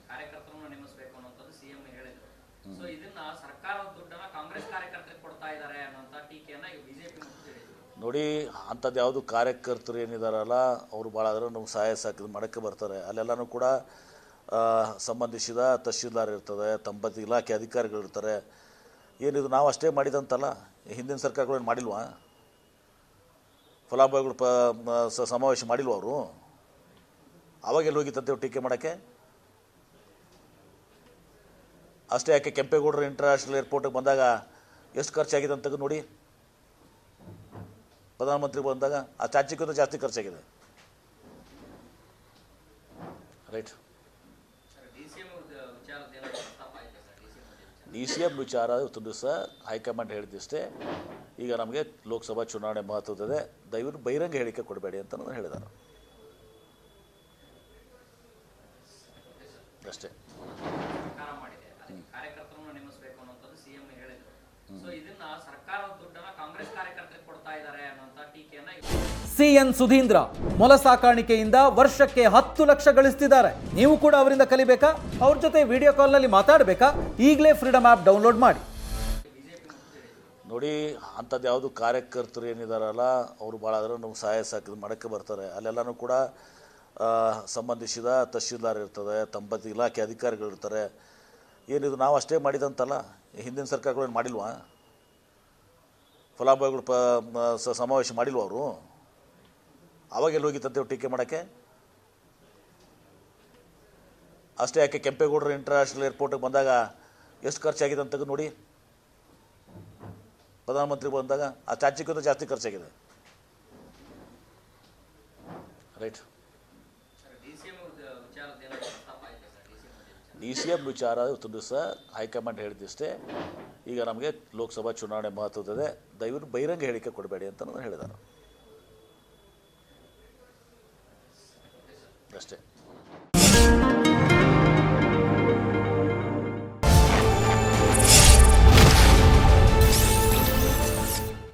ಕಾರ್ಯಕರ್ತರನ್ನು ನೇಮಿಸಬೇಕು ಅನ್ನೋಂಥದ್ದು ಸಿಎಂ ಹೇಳಿದ್ರು. ಸೊ ಇದನ್ನ ಸರ್ಕಾರದ ದುಡ್ಡನ್ನ ಕಾಂಗ್ರೆಸ್ ಕಾರ್ಯಕರ್ತರಿಗೆ ಕೊಡ್ತಾ ಇದ್ದಾರೆ ಅನ್ನೋಂಥ ಟೀಕೆಯನ್ನ ಬಿಜೆಪಿ ಹೇಳಿದ್ರು. ನೋಡಿ, ಅಂಥದ್ದು ಯಾವುದು ಕಾರ್ಯಕರ್ತರು ಏನಿದಾರಲ್ಲ ಅವರು ಭಾಳ ಆದರೂ ನಮ್ಗೆ ಸಹಾಯ ಮಾಡೋಕ್ಕೆ ಬರ್ತಾರೆ. ಅಲ್ಲೆಲ್ಲನೂ ಕೂಡ ಸಂಬಂಧಿಸಿದ ತಹಶೀಲ್ದಾರ್ ಇರ್ತದೆ, ಸಂಬಂಧಿತ ಇಲಾಖೆ ಅಧಿಕಾರಿಗಳಿರ್ತಾರೆ. ಏನಿದು ನಾವು ಅಷ್ಟೇ ಮಾಡಿದಂತಲ್ಲ, ಹಿಂದಿನ ಸರ್ಕಾರಗಳೇನು ಮಾಡಿಲ್ವಾ? ಫಲಾನುಭವಿಗಳು ಸಮಾವೇಶ ಮಾಡಿಲ್ವ ಅವರು? ಅವಾಗೆಲ್ಲ ಹೋಗಿತ್ತಂತೇವೆ ಟೀಕೆ ಮಾಡೋಕ್ಕೆ? ಅಷ್ಟೇ ಯಾಕೆ ಕೆಂಪೇಗೌಡರು ಇಂಟರ್ನ್ಯಾಷನಲ್ ಏರ್ಪೋರ್ಟಿಗೆ ಬಂದಾಗ ಎಷ್ಟು ಖರ್ಚಾಗಿದೆ ಅಂತ ನೋಡಿ. ಪ್ರಧಾನಮಂತ್ರಿ ಬಂದಾಗ ಆ ಚಾಚಿಗಿಂತ ಜಾಸ್ತಿ ಖರ್ಚಾಗಿದೆ. ರೈಟ್. ಡಿ ಸಿ ಎಂ ವಿಚಾರ ಇವತ್ತು ದಿವಸ ಹೈಕಮಾಂಡ್ ಹೇಳಿದ್ದಷ್ಟೇ. ಈಗ ನಮಗೆ ಲೋಕಸಭಾ ಚುನಾವಣೆ ಮಹತ್ವದಿದೆ, ದಯವಿಟ್ಟು ಬಹಿರಂಗ ಹೇಳಿಕೆ ಕೊಡಬೇಡಿ ಅಂತ ನಾನು ಹೇಳಿದ್ದಾರೆ ಅಷ್ಟೇ. ಸಿಎನ್ ಸುಧೀಂದ್ರ ಮೊಲ ಸಾಕಾಣಿಕೆಯಿಂದ ವರ್ಷಕ್ಕೆ 10 ಲಕ್ಷ ಗಳಿಸ್ತಿದ್ದಾರೆ. ನೀವು ಕೂಡ ಅವರಿಂದ ಕಲಿಬೇಕಾ? ಅವ್ರ ಜೊತೆ ವಿಡಿಯೋ ಕಾಲ್ನಲ್ಲಿ ಮಾತಾಡಬೇಕಾ? ಈಗಲೇ ಫ್ರೀಡಮ್ ಆ್ಯಪ್ ಡೌನ್ಲೋಡ್ ಮಾಡಿ. ನೋಡಿ, ಅಂಥದ್ದು ಯಾವುದು ಕಾರ್ಯಕರ್ತರು ಏನಿದಾರಲ್ಲ ಅವರು ಭಾಳ ಆದರೂ ನಮ್ಗೆ ಸಹಾಯ ಮಾಡೋಕ್ಕೆ ಬರ್ತಾರೆ. ಅಲ್ಲೆಲ್ಲನೂ ಕೂಡ ಸಂಬಂಧಿಸಿದ ತಹಶೀಲ್ದಾರ್ ಇರ್ತದೆ, ಸಂಬಂಧಿತ ಇಲಾಖೆ ಅಧಿಕಾರಿಗಳಿರ್ತಾರೆ. ಏನಿದು ನಾವು ಅಷ್ಟೇ ಮಾಡಿದಂತಲ್ಲ, ಹಿಂದಿನ ಸರ್ಕಾರಗಳೇನು ಮಾಡಿಲ್ವಾ? ಫಲಾನುಭವಿಗಳು ಸಮಾವೇಶ ಮಾಡಿಲ್ವ ಅವರು? ಅವಾಗೆಲ್ಲ ಹೋಗಿತ್ತಂತೇವೆ ಟೀಕೆ ಮಾಡೋಕ್ಕೆ? ಅಷ್ಟೇ ಯಾಕೆ ಕೆಂಪೇಗೌಡರು ಇಂಟರ್ನ್ಯಾಷನಲ್ ಏರ್ಪೋರ್ಟಿಗೆ ಬಂದಾಗ ಎಷ್ಟು ಖರ್ಚಾಗಿದೆ ಅಂತ ನೋಡಿ. ಪ್ರಧಾನಮಂತ್ರಿ ಬಂದಾಗ ಆ ಚಾಚಿಗಿಂತ ಜಾಸ್ತಿ ಖರ್ಚಾಗಿದೆ. ರೈಟ್. ಡಿ ಸಿ ಎಂ ವಿಚಾರ ಇವತ್ತು ದಿವಸ ಹೈಕಮಾಂಡ್ ಹೇಳಿದ್ದಷ್ಟೇ. ಈಗ ನಮಗೆ ಲೋಕಸಭಾ ಚುನಾವಣೆ ಮಹತ್ವದಿದೆ, ದಯವಿಟ್ಟು ಬಹಿರಂಗ ಹೇಳಿಕೆ ಕೊಡಬೇಡಿ ಅಂತ ನಾನು ಹೇಳಿದ್ದಾರೆ ಅಷ್ಟೇ.